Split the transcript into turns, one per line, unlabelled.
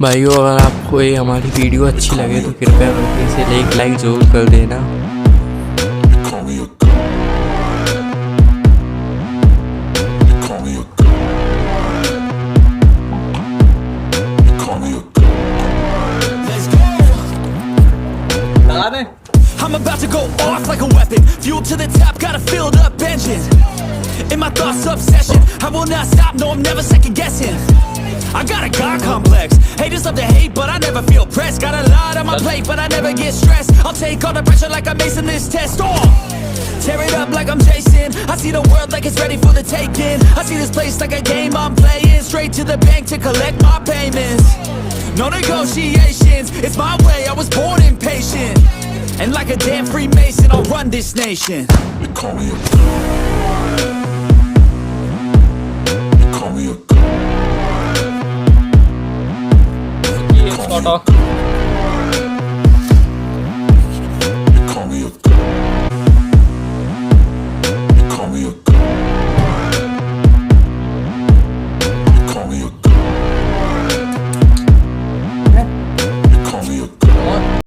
भाइयों, अगर आपको ये हमारी वीडियो अच्छी लगे तो कृपया करके इसे एक लाइक ज़रूर कर देना।
I'm about to go off like a weapon. Fuel to the top, got a filled up engine. In my thoughts, obsession. I will not stop, no, I'm never second guessing. I got a God complex. Haters love to hate, but I never feel pressed. Got a lot on my plate, but I never get stressed. I'll take all the pressure like I'm acing this test. Tear it up like I'm Jason. I see the world like it's ready for the taking. I see this place like a game I'm playing. Straight to the bank to collect my payments. No negotiations, it's my way, I was born impatient. And like a damn Freemason, I'll run this nation. They call me a god. They call me a god. They call me a god. They call me a god.